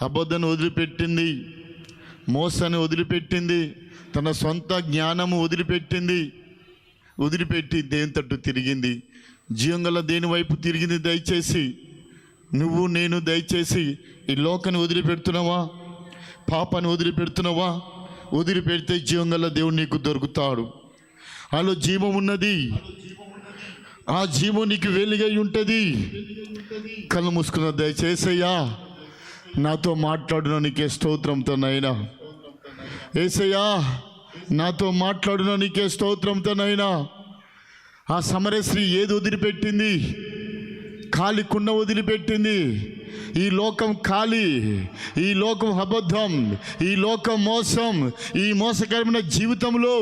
అబద్ధాన్ని వదిలిపెట్టింది, మోసాన్ని వదిలిపెట్టింది, తన సొంత జ్ఞానము వదిలిపెట్టి దేవుని తట్టు తిరిగింది. జీవంగల దేని వైపు తిరిగింది. దయచేసి నువ్వు నేను దయచేసి ఈ లోకాన్ని వదిలిపెడుతున్నావా? పాపాన్ని వదిలిపెడుతున్నావా? వదిలిపెడితే జీవంగల దేవుడు నీకు దొరుకుతాడు. అలో జీవం ఉన్నది, ఆ జీవం నీకు వెలుగై ఉంటుంది. కళ్ళు మూసుకున్న దయచేసయ్యా నాతో మాట్లాడున నీకే స్తోత్రంతో నైనా. ఏసయ్యా నాతో మాట్లాడున నీకే స్తోత్రంతో నైనా. ఆ సమరశ్రీ ఏది వదిలిపెట్టింది? ఖాళీ కుండ వదిలిపెట్టింది. ఈ లోకం ఖాళీ, ఈ లోకం అబద్ధం, ఈ లోకం మోసం, ఈ మోసకరమైన జీవితంలో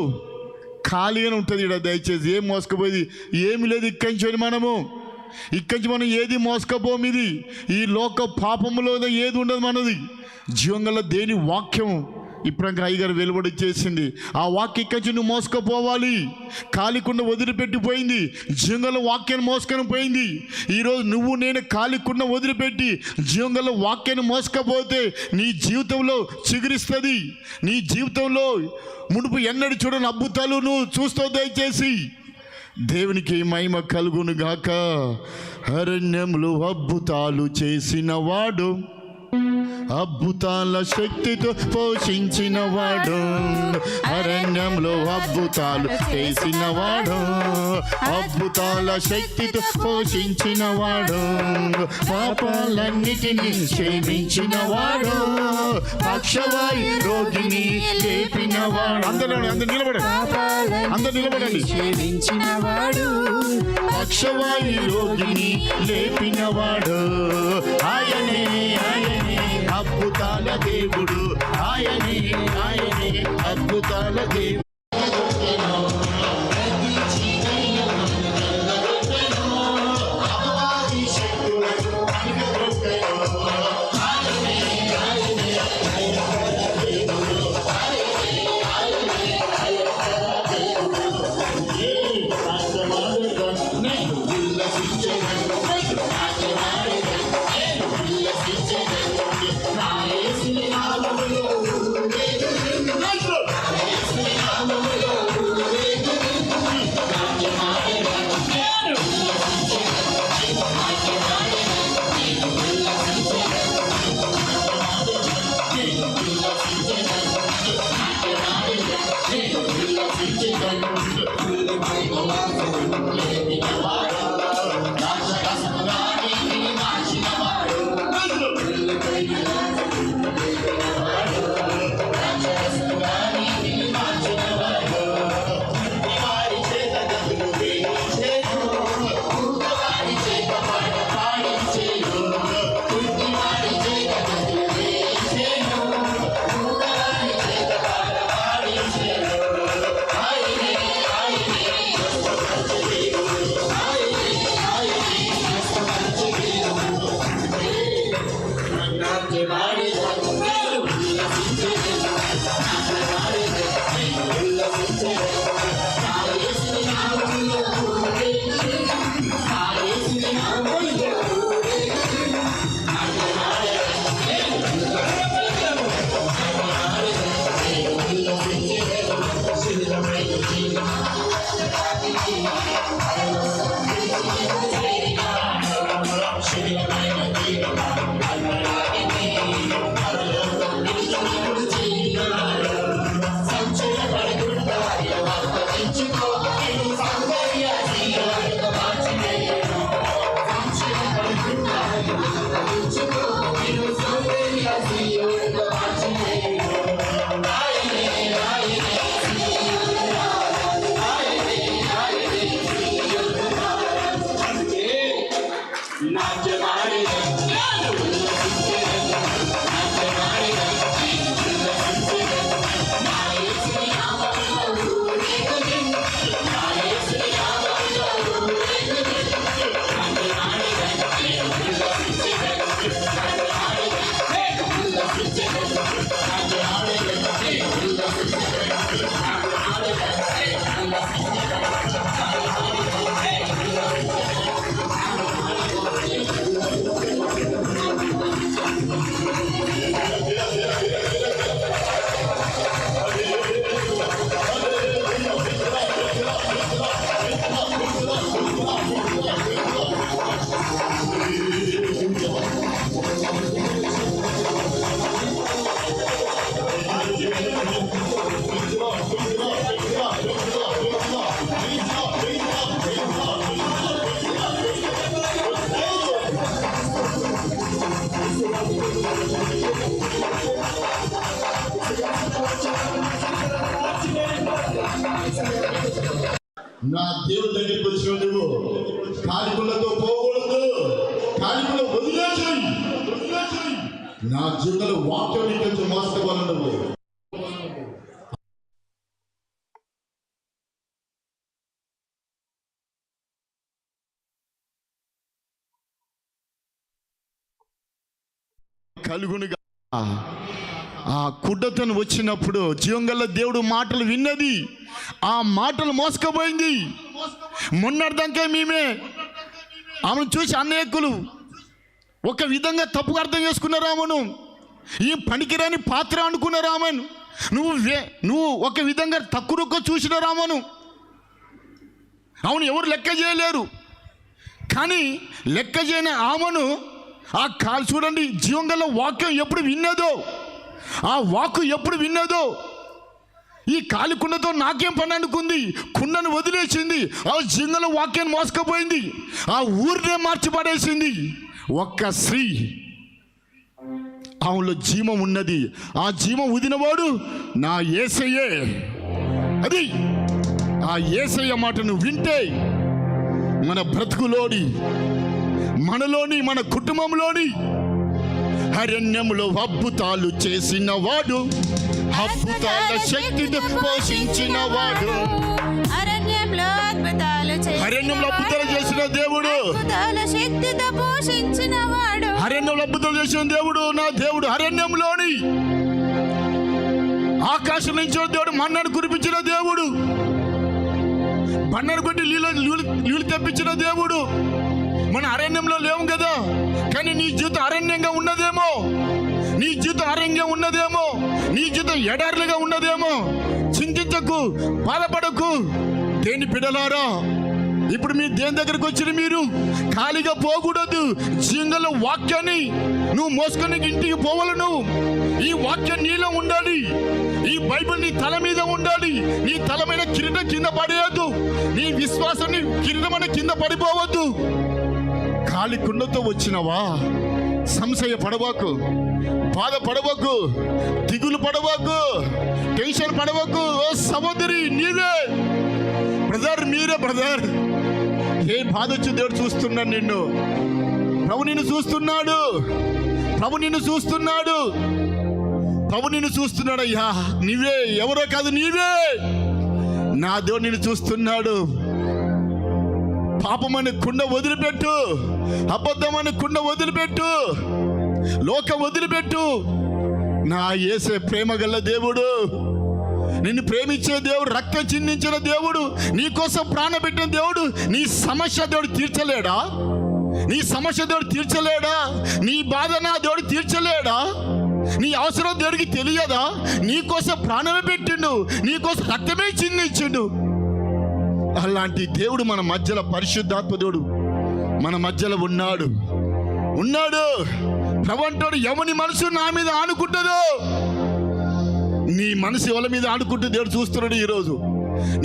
ఖాళీగానే ఉంటుంది. ఇక్కడ దయచేసి ఏం మోసకపోయేది ఏమి లేదు. ఇక్కడి నుంచి మనం ఏది మోసకపోం. ఇది ఈ లోక పాపములో ఏది ఉండదు మనది. జీవంగల దేని వాక్యం ఇప్పుడు అయ్యగారు వెలువడి చేసింది. ఆ వాక్యం ఇక్కడి నుంచి నువ్వు మోసుకపోవాలి. కాలికుండా వదిలిపెట్టిపోయింది, జీవంగల వాక్యాన్ని మోసుకొని పోయింది. ఈరోజు నువ్వు నేను కాలికుండా వదిలిపెట్టి జీవంగల వాక్యాన్ని మోసుకపోతే నీ జీవితంలో చిగురిస్తుంది. నీ జీవితంలో మునుపు ఎన్నడూ చూడని అద్భుతాలు నువ్వు చూస్తావు. దయచేసి దేవునికి మహిమ కలుగును గాక. అరణ్యంలో అద్భుతాలు చేసినవాడు, అద్భుతాల శక్తితో పోషించినవాడు, అరణ్యంలో అద్భుతాలు చేసినవాడు, అద్భుతాల శక్తితో పోషించినవాడు, పాపాలన్నిటినీ క్షమించినవాడు, పక్షవాయు రోగిని లేపినవాడు. అందరూ నిలబడండి. క్షమించినవాడు, పక్షవాయు రోగిని లేపినవాడు. ఆయనే అద్భుతాల దేవుడు, ఆయనే అద్భుతాల దేవుడు. శరీరమైన నా దేవుడి దగ్గరికి వచ్చిన నువ్వు కాలికులతో పోకూడదు, కాలికులు వదిలేసాయి. నా జీవితంలో వాక్యం నీ కొంచెం మోసుకోవాలి నువ్వు. కలుగునుగా. ఆ కుడ్డతను వచ్చినప్పుడు జీవంగల దేవుడు మాటలు విన్నది, ఆ మాటలు మోసుకుపోయింది. మొన్నటిదాకా మేమే ఆమెను చూసి అనేకులు ఒక విధంగా తప్పుగా అర్థం చేసుకున్నారు. ఆమెను ఈ పనికిరాని పాత్ర అనుకున్నారు. ఆమెను నువ్వు ఒక విధంగా తక్కువ చూసిన రామను. అవును, ఎవరు లెక్క చేయలేరు. కానీ లెక్క చేయని ఆమెను ఆ కాలు చూడండి, జీవంగల వాక్యం ఎప్పుడు విన్నదో, ఆ వాక్కు ఎప్పుడు విన్నదో, ఈ కాలి కుండతో నాకేం పని అనుకుంది, కుండను వదిలేసింది. ఆ జీవంగల వాక్యాన్ని మోసుకుపోయింది, ఆ ఊరినే మార్చిపడేసింది. ఒక్క స్త్రీ, ఆమెలో జీవం ఉన్నది. ఆ జీవం ఉదినవాడు నా యేసయ్యే. అది ఆ యేసయ్య మాటను వింటే మన బ్రతుకులోని, మనలోని, మన కుటుంబంలోని అరణ్యములో అద్భుతాలు చేసిన వాడు, అద్భుతాల శక్తితో పోషించిన వాడు, అరణ్యంలో అద్భుతాలు చేసిన దేవుడు, శక్తితో పోషించిన వాడు, అరణ్యంలో అద్భుతాలు చేసిన దేవుడు నా దేవుడు. అరణ్యంలోని ఆకాశం నుంచి దేవుడు మన్నను కురిపించిన దేవుడు, బండను కొట్టి నీళ్ళు తెప్పించిన దేవుడు. మన అరణ్యంలో లేవు కదా, కానీ నీ జీవితం అరణ్యంగా ఉన్నదేమో, నీ జీవితం అరణ్యం ఉన్నదేమో, నీ జీవితం ఎడారులుగా ఉన్నదేమో. చింతించకు, బాధపడకు దేని బిడ్డలారా. ఇప్పుడు మీ దేని దగ్గరకు వచ్చిన మీరు ఖాళీగా పోకూడదు. జీవంగల వాక్యాన్ని నువ్వు మోసుకొని ఇంటికి పోవాలను. ఈ వాక్యం నీలో ఉండాలి, ఈ బైబిల్ నీ తల మీద ఉండాలి. నీ తల మీద కిరీటం కింద పడేయద్దు, నీ విశ్వాసం కిరీటం కింద పడిపోవద్దు. ఖాళీ కుండతో వచ్చినవా, సంశయ పడవాకు, బాధ పడవకు, దిగులు పడవకు, టెన్షన్ పడవకు. ఓ సహోదరి, నీవే బ్రదర్, మీరే బ్రదర్. ఏ బాధ వచ్చి దేవుడు చూస్తున్నాడు నిన్ను. ప్రభు నిన్ను చూస్తున్నాడు, ప్రభు నిన్ను చూస్తున్నాడు, ప్రభు నిన్ను చూస్తున్నాడు. అయ్యా నీవే, ఎవరో కాదు, నీవే. నా దేవుడు నిన్ను చూస్తున్నాడు. పాపమని కుండ వదిలిపెట్టు, అబద్ధమని కుండ వదిలిపెట్టు, లోకం వదిలిపెట్టు. నా యేసే ప్రేమ గల దేవుడు, నిన్ను ప్రేమించే దేవుడు, రక్తం చిందించిన దేవుడు, నీ కోసం ప్రాణం పెట్టిన దేవుడు. నీ సమస్య దేవుడు తీర్చలేడా? నీ సమస్య దేవుడు తీర్చలేడా? నీ బాధ నా దేవుడు తీర్చలేడా? నీ అవసరం దేవుడికి తెలియదా? నీ కోసం ప్రాణమే పెట్టిండు, నీ కోసం రక్తమే చిందించిండు. అలాంటి దేవుడు మన మధ్యలో, పరిశుద్ధాత్మ దేవుడు మన మధ్యలో ఉన్నాడు. ప్రభు అంటాడు, ఎవని మనసు నా మీద ఆనుకుంటుందో, నీ మనసు ఎవరి మీద ఆనుకుంటూ దేవుడు చూస్తున్నాడు. ఈరోజు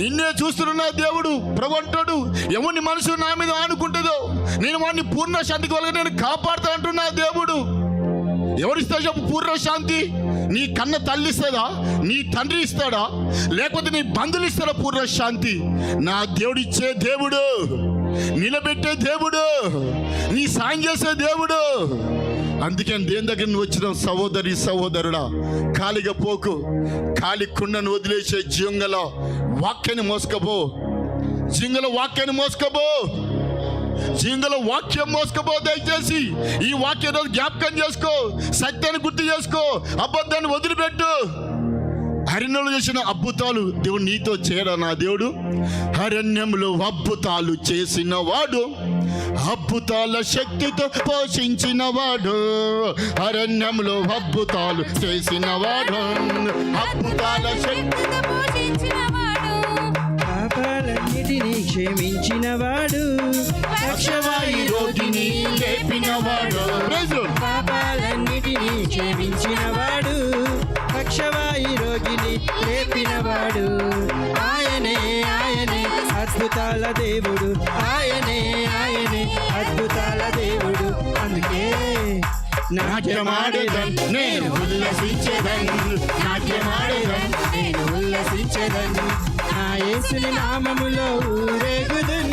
నిన్నే చూస్తున్నా దేవుడు. ప్రభు అంటాడు, ఎవని మనసు నా మీద ఆనుకుంటుందో నేను వాడిని పూర్ణ శాంతికి వల్ల నేను కాపాడుతా అంటున్నా దేవుడు. ఎవరిస్తా చెప్పు పూర్ణ శాంతి? నీ కన్న తల్లి ఇస్తుందా? నీ తండ్రి ఇస్తాడా? లేకపోతే నీ బంధువులు ఇస్తాడా పూర్ణ శాంతి? నా దేవుడు ఇచ్చే దేవుడు, నిలబెట్టే దేవుడు, నీ సాయం చేసే దేవుడు. అందుకని దేని దగ్గర నువ్వు వచ్చిన సహోదరి, సహోదరుడా, ఖాళీగా పోకు. ఖాళీ కుండను వదిలేసే జీవంగల వాక్యాన్ని మోసుకపో, జీవంగల వాక్యాన్ని మోసుకపో, జీవంగల వాక్యం మోసుకపో. దయచేసి ఈ వాక్యం రోజు జ్ఞాపకం చేసుకో, సత్యాన్ని గుర్తు చేసుకో, అబద్ధాన్ని వదిలిపెట్టు. అరణ్యంలో చేసిన అద్భుతాలు దేవుడు నీతో చేయడా? నా దేవుడు అరణ్యంలో అద్భుతాలు చేసిన వాడు, అద్భుతాల శక్తితో పోషించిన వాడు, అరణ్యంలో అద్భుతాలు చేసిన వాడు, అద్భుతాల శక్తితో పోషించిన వాడు, పాపాలన్నిటినీ క్షమించిన వాడు, పక్షవాయు రోగిని లేపిన వాడు, పాపాలన్నిటినీ క్షమించిన వాడు, పక్షవాయు రోగిని లేపిన వాడు. ఆయనే ఆయనే అద్భుతాల దేవుడు, ఆయనే ఆయనే అద్భుతాల దేవుడు. అందుకే నాట్యమాడేదన్ నేను ఉల్లసించేదన్, నాట్యమాడేదన్ నేను ఉల్లసించేదన్. నా యేసుని నామములో ఊరేగుదున్,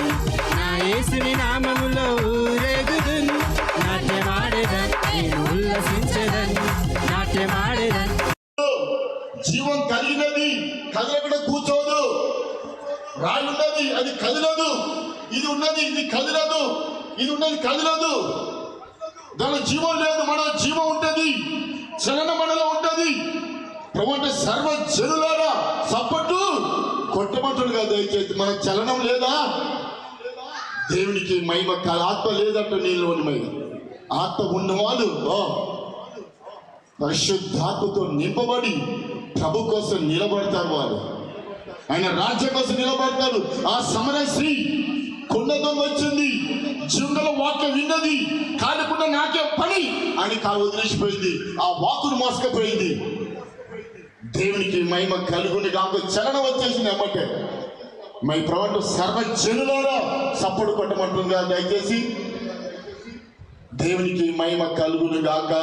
నా యేసుని నామములో ఊరేగుదున్. నాట్యమాడేదన్, నేను ఉల్లసించేదన్, నాట్యమాడేదన్. జీవం కలిగినది కదలకుండా కూర్చోదు. రాయి ఉన్నది, అది కదలదు. ఇది ఉన్నది, ఇది కదలదు. ఇది ఉన్నది, కదలదు. దాని జీవం లేదు, మన జీవం ఉంటది, చలన మనలో ఉంటది. ప్రభు అంటే సర్వ జనులారా సప్పట్టు కొట్టమంటుడుగా దయచేసి మన చలనం లేదా? దేవునికి మహిమ కాదు, ఆత్మ లేదంట. నీలోని మహిమ ఆత్మ ఉన్నవాళ్ళు పరిశుద్ధాత్మతో నింపబడి ప్రభు కోసం నిలబడతారు. వాళ్ళు ఆయన రాజ్యం కోసం నిలబడతారు. ఆ సమర స్త్రీ కొండతో వచ్చింది, జీవంలో వాక్యం విన్నది, కాలకుండా నాకే పని అని కాలు వదిలేసిపోయింది. ఆ వాకును మోసుకపోయింది. దేవునికి మహిమ కలుగుని కాక చలనం వచ్చేసింది అమ్మంటే మై ప్రవటు సర్వ జనులారా సప్పుడు కొట్టమంటుందిగా దయచేసి. దేవునికి మహిమ కలుగును గాక.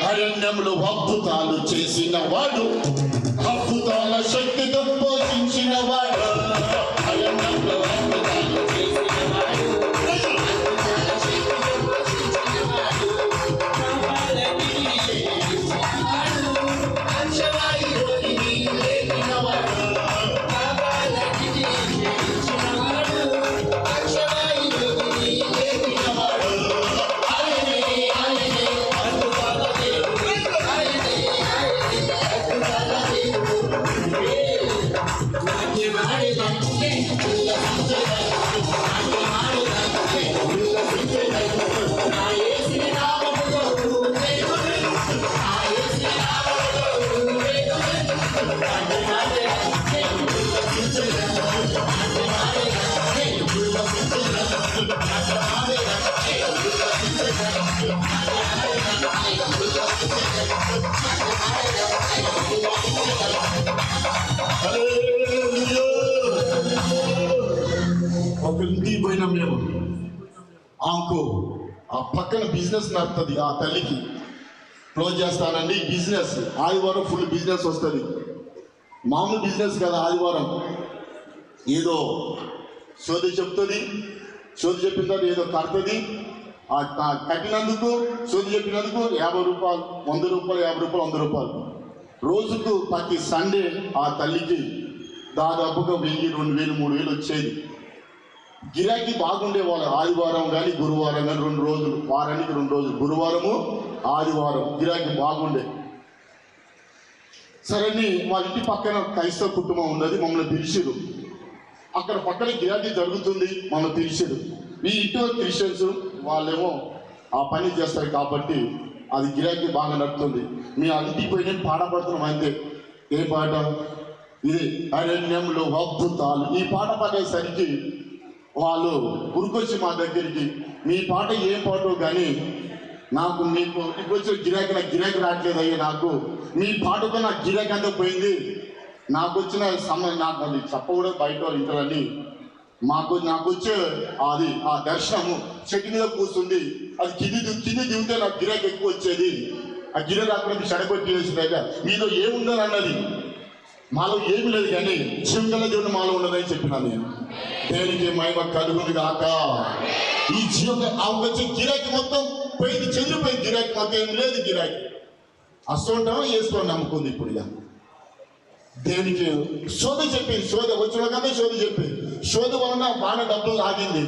అరణ్యంలో అద్భుతాలు చేసిన వాడు, అద్భుతాల శక్తితో పోషించిన వాడు, అరణ్యంలో అద్భుతాలు చేసిన వాడు, ఒక ఇంటికి పోయినా మేము ఆంకో ఆ పక్కన బిజినెస్ నడుతుంది. ఆ తల్లికి క్లోజ్ చేస్తానండి బిజినెస్, ఆదివారం ఫుల్ బిజినెస్ వస్తుంది. మామూలు బిజినెస్ కదా, ఆదివారం ఏదో సోది చెప్తుంది, సోది చెప్పిన తర్వాత ఏదో కడుతుంది. ఆ కట్టినందుకు సోది చెప్పినందుకు 50 రూపాయలు, 100 రూపాయలు, 50 రూపాయలు, 100 రూపాయలు రోజుకు. ప్రతి సండే ఆ తల్లికి దాదాపుగా 1000, 2000, 3000 వచ్చేది. గిరాకీ బాగుండేవాళ్ళు. ఆదివారం కానీ గురువారం కానీ 2 రోజులు, వారానికి 2 రోజులు, గురువారము ఆదివారం గిరాకీ బాగుండే. సరే వాళ్ళ ఇంటి పక్కన క్రైస్తవ కుటుంబం ఉన్నది, మమ్మల్ని పిలిచిరు. అక్కడ పక్కన గిరాకీ జరుగుతుంది, మమ్మల్ని పిలిచిరు. ఈ ఇంటి క్రిస్టియన్స్ వాళ్ళేమో ఆ పని చేస్తారు కాబట్టి అది గిరాకీ బాగా నడుతుంది. మీ ఇంటికి పోయి నేను పాట పడుతున్నాం అంతే. ఏ పాట? ఇది అరణ్యంలో అద్భుతాలు. ఈ పాట పాడేసరికి వాళ్ళు ఉరికొచ్చి మా దగ్గరికి, మీ పాట ఏం పాటో కానీ నాకు మీకు వచ్చే గిరాకీ, నాకు గిరాకీ రావట్లేదు అయ్యా, నాకు మీ పాటతో నాకు గిరాకీ అంతా పోయింది, నాకు వచ్చిన నాకు అది చెప్పకూడదు బయట వాళ్ళు ఇంటారని. నాకు వచ్చే అది ఆ దర్శనము చెట్టు మీద కూర్చుంది, అది కింది దిగితే నాకు గిరాకీ ఎక్కువ వచ్చేది. ఆ గిరాకీ రాకుండా చెడగొట్టి వేసిందాక మీలో ఏముందని అన్నది. మాలో ఏమి లేదు కానీ జీవంగల దేవుడు మాలో ఉన్నదని చెప్పినా నేను. దేనికి మహిమ కలుగును గాక. ఈ జీవం వచ్చే గిరాకీ మొత్తం పోయింది, చెదిరిపోయింది. గిరాకీ మొత్తం ఏం లేదు. గిరాకీ అసోంటామో వేసుకోండి నమ్ముకుంది. ఇప్పుడు ఇక దేవునికి శోధ చెప్పింది, శోధ వచ్చిన కదా శోధ చెప్పింది. శోధ వలన బాగా డబ్బులు ఆగింది.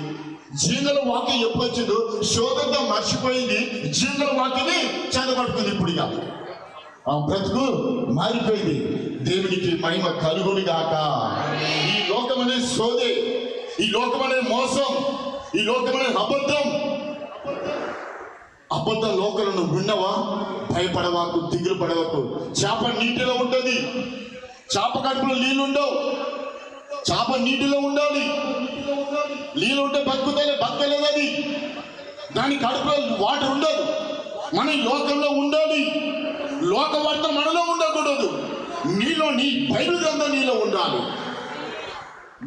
జీవన వాక్యం ఎప్పుడు వచ్చిందో శోధంతో మర్చిపోయింది, జీవన వాక్యని చదవబడుతుంది. ఇప్పుడు ఇక ఆ బ్రతుకు మారిపోయింది. దేవునికి మహిమ కలుగును గాక. ఈ లోకం అనే సోదే, ఈ లోకం అనే మోసం, ఈ లోకం అనే అబద్ధం లోకంలో నువ్వు విన్నవా? భయపడవాకు, దిగులు పడవకు. చేప నీటిలో ఉంటుంది, చేప కడుపులో నీళ్ళు ఉండవు. చేప నీటిలో ఉండాలి, నీళ్ళు ఉంటే బతకలేదు అది. దాని కడుపులో వాటర్ ఉండదు. మన లోకంలో ఉండాలి. లోక వార్త మనలో ఉండకూడదు. నీలో నీ బైబిల్ గ్రంథం నీలో ఉండాలి.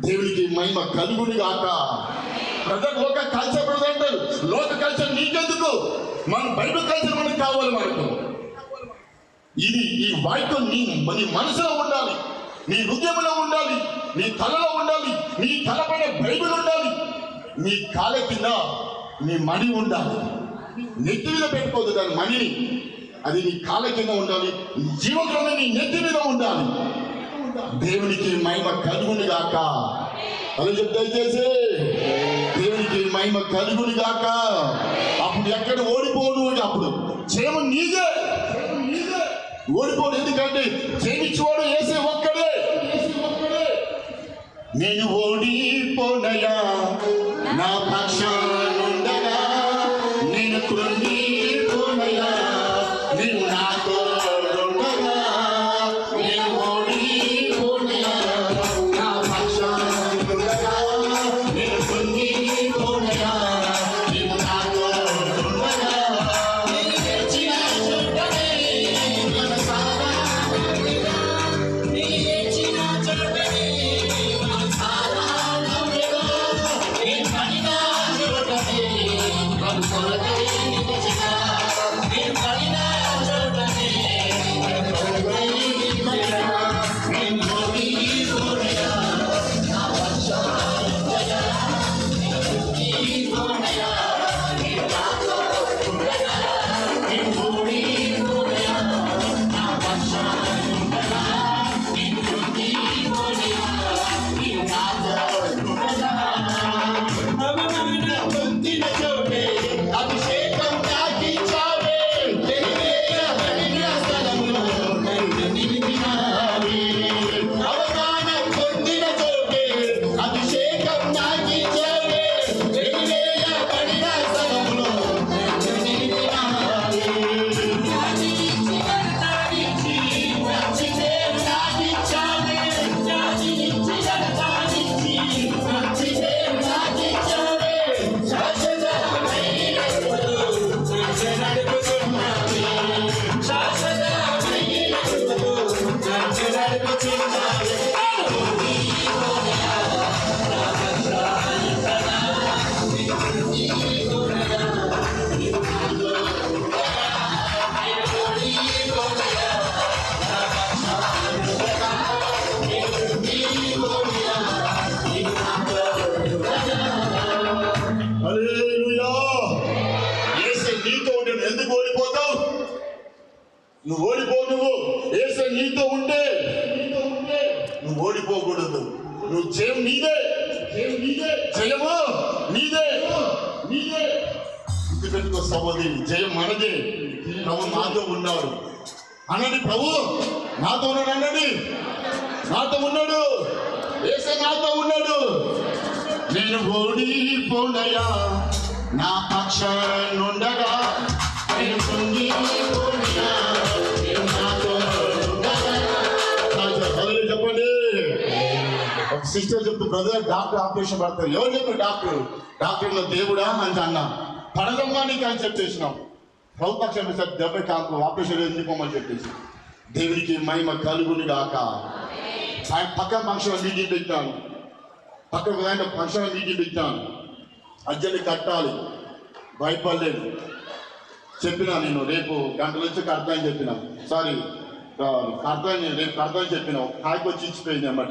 దేవునికి మహిమ కలుగుని గాక. బ్రదర్ లోక కల్చర్ బ్రదర్ అంటారు. లోక కల్చర్ నీకెందుకు? మన బైబిల్ కల్చర్ మనకు కావాలి. మనకు ఇది ఈ వాక్యం నీ మనసులో ఉండాలి. నీ హృదయంలో ఉండాలి, నీ తలలో ఉండాలి, నీ తలపైన బైబిల్ ఉండాలి, నీ కాళ్ళ కింద నీ మణి ఉండాలి. నెత్తి మీద పెట్టుకోదు దాని మణిని, అది నీ కాళ్ళ కింద ఉండాలి. జీవగ్రంథం నీ నెత్తి మీద ఉండాలి. దేవునికి మహిమ కలుగుని గాక. అలా చెప్తే చేసి దేవునికి మహిమ కలుగుని గాక. అప్పుడు ఎక్కడ ఓడిపోను, అప్పుడు జయం నీదే, ఓడిపోను. ఎందుకంటే జయించేవాడు యేసే ఒక్కడే. నేను ఓడిపోనయా నా పక్షానుండగా, నేను కృంగిపోనయా నీవు నాతో ఉండగా. నేను ఓడిపోనయా నా పక్షానుండగా, నేను కృంగిపోనయా నీవు నాతో ఉండగా. నేను తెచ్చిన చోటనే మనసారా, నీ తెచ్చిన చోటనే మనసారా నవ్వెగా. నేను పడిన చోటనే మన కొరకై నిలిచెగా. నేను పడిన చోటనే మన కొరకై నిలిచెగా. నేను ఓడిపోనయా నా పక్షానుండగా, నేను కృంగిపోనయా నీవు నాతో ఉండగా. నేను ఓడిపోనయా నా పక్షానుండగా, నేను కృంగిపోనయా నీవు నాతో ఉండగా. అవమానం పొందిన చోటే అభిషేకం తాకించావే. తెలియబడిన స్థలములో నన్ను నిలిపినావే. అవమానం పొందిన చోటే అభిషేకం తాకించావే. తెలియబడిన స్థలములో నన్ను నిలిపినావే. జాతినిచ్చి ఘనతనిచ్చి మంచి పేరు నాకిచ్చావే. జాతినిచ్చి ఘనతనిచ్చి మంచి పేరు నాకిచ్చావే. శాశ్వతమైనప్పుడు నన్ను నడుపుతున్నావే. శాశ్వతమైనప్పుడు నన్ను నడుపుతున్నావే. ఓడిపోనయా నా పక్షానుండగా, నేను కృంగిపోనయా నీవు నాతో ఉండగా. నేను ఓడిపోనయా నా పక్షానుండగా, నేను కృంగిపోనయా నీవు నాతో ఉండగా. హల్లెలూయా. యేసు నీతో ఉంటే నువ్వు ఎందుకు ఓడిపోతావు? నువ్వు ఓడిపోవు. నువ్వు యేసు నీతో ఉంటే నువ్వు ఓడిపోకూడదు. నువ్వు జయం నీదే, జయము నీదే. గుర్తుపెట్టుకో సహోదరి, జయం మనదే. ప్రభు నాతో ఉన్నాడు అనండి. ప్రభు నాతో ఉన్నాడు అనండి. నాతో ఉన్నాడు, యేసు నాతో ఉన్నాడు. నేను ఓడిపోనయా నా పక్షానుండగా, నేను కృంగిపోనయా నీవు నాతో ఉండగా. చదువు చెప్పండి. ఒక సిస్టర్ చెప్తూ, బ్రదర్ డాక్టర్ ఆపరేషన్ పడతారు. ఎవరు చెప్పారు? డాక్టర్లో దేవుడా అని అన్నా. పడదమ్మా నీకు అని చెప్పేసినాం. ప్రభుపక్షం సార్ 70 కాంపు ఆపరేషన్ ఎందుకోమని చెప్పేసి. దేవునికి మహిమ కలుగుని గాక. ఆయన పక్క ఫంక్షన్ మీటింగ్ పెట్టాను, పక్కకు ఆయన ఫంక్షన్ మీటింగ్ పెట్టాను. అర్జెంట్ కట్టాలి, భయపడలేదు. చెప్పినా నేను రేపు గంటల నుంచి కడతానని చెప్పిన. సారీ కడతాను, రేపు కడతానని చెప్పిన. కాయకు వచ్చి ఇచ్చిపోయింది అన్నమాట.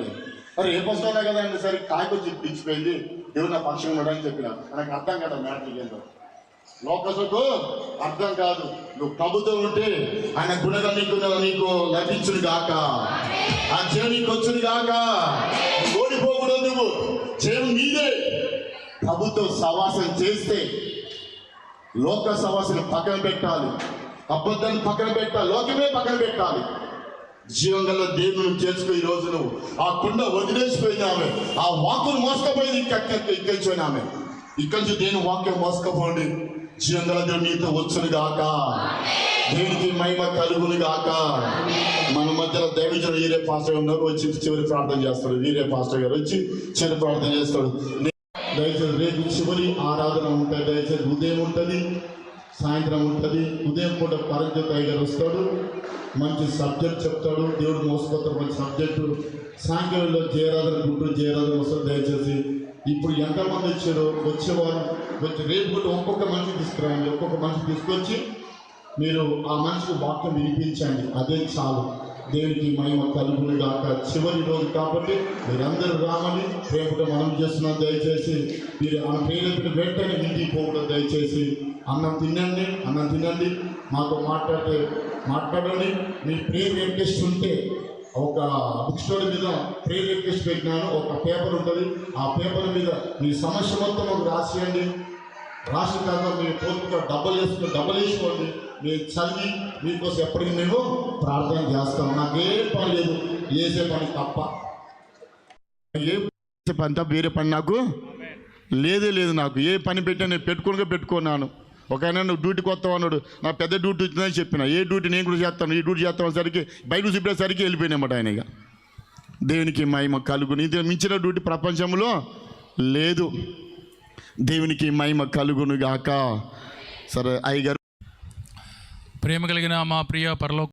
రేపు వస్తానే కదా అండి. సరే కాయకు వచ్చి ఇచ్చిపోయింది. దేవుడు నా ఫంక్షన్ ఉన్నాడని చెప్పిన. నాకు అర్థం కదా మ్యాటర్ ఏంటో. లోకసుకు అర్థం కాదు. నువ్వు ప్రభుత్వం ఉంటే ఆయన గుణగా నీకు లభించును గాక. ఆ జయం నీకు వచ్చును గాక. ఓడిపోకూడదు. నువ్వు జయం నీదే. ప్రభుత్వం సవాసం చేస్తే లోక సవాసాన్ని పక్కన పెట్టాలి, అబద్ధాన్ని పక్కన పెట్టాలి, లోకమే పక్కన పెట్టాలి. జీవంగల దేవుని చేసుకుని ఈ రోజు నువ్వు ఆ కుండ వదిలేసిపోయినామే. ఆ వాక్కును మోసుకపోయింది. ఇక్కడిపోయినామే. ఇక్కడి నుంచి దేని వాక్యం మోసుకపోండి. జీవంగల దేవుడు నీతో వచ్చును గాక. దేవునికి మహిమ కలుగును గాక. మన మధ్యలో దైవజనుడు వీరే పాస్టర్ ఉన్నారు. వచ్చి చివరి ప్రార్థన చేస్తాడు. వీరే పాస్టర్ గారు వచ్చి చివరి ప్రార్థన చేస్తాడు. దయచేసి రేపు చివరి ఆరాధన ఉంటుంది. దయచేసి ఉదయం ఉంటుంది, సాయంత్రం ఉంటుంది. ఉదయం పూట పరంజ్యోతి గారు వస్తాడు, మంచి సబ్జెక్ట్ చెప్తాడు. దేవుడు మోసపోతాడు, మంచి సబ్జెక్టు. సాయంకాలంలో జయరాధన, గుంటూరు జయరాధన వస్తాడు. దయచేసి ఇప్పుడు ఎంతమంది వచ్చారో వచ్చేవారు వచ్చి రేపు కూడా ఒక్కొక్క మనిషి తీసుకురండి. ఒక్కొక్క మనిషి తీసుకొచ్చి మీరు ఆ మనిషికి వాక్యం వినిపించండి. అదే చాలు. దేవునికి మహిమ కలుగును గాక. చివరి రోజు కాబట్టి మీరందరూ రామని ప్రేమగా మనం చేస్తున్నాం. దయచేసి మీరు ఆ ప్రేరేపణ వెంటనే ఇంటికి పోవడం. దయచేసి అన్నం తినండి, మాతో మాట్లాడండి. మీ ప్రేయర్ రిక్వెస్ట్ ఉంటే ఒక బుక్ స్టోర్ మీద ప్రేయర్ రిక్వెస్ట్ పెట్టినాను. ఒక పేపర్ ఉంటుంది, ఆ పేపర్ మీద మీ సమస్య మొత్తం ఒక రాసియండి. రాసి కాక మీరు పూర్తిగా డబ్బులు వేసుకోండి. మీరు చదివి మీకోసం ఎప్పటికీ మేము ప్రార్థన చేస్తాం. నాకే పని లేదు, చేసే పని తప్ప. ఏ పని తప్ప వేరే పని నాకు లేదు. నాకు ఏ పని పెట్టినా నేను పెట్టుకున్నాను. ఒక ఆయన నువ్వు డ్యూటీకి వస్తావు అన్నాడు. నా పెద్ద డ్యూటీ వచ్చిందని చెప్పిన. ఏ డ్యూటీ నేను కూడా చేస్తాను, ఈ డ్యూటీ చేస్తాను సరికి బయట చెప్పేసరికి వెళ్ళిపోయినామాట ఆయన. ఇక దేవునికి మహిమ కలుగును. ఇది మించిన డ్యూటీ ప్రపంచంలో లేదు. దేవునికి మహిమ కలుగును గాక. సరే అయ్యగారు. ప్రేమ కలిగిన మా ప్రియ పరలోక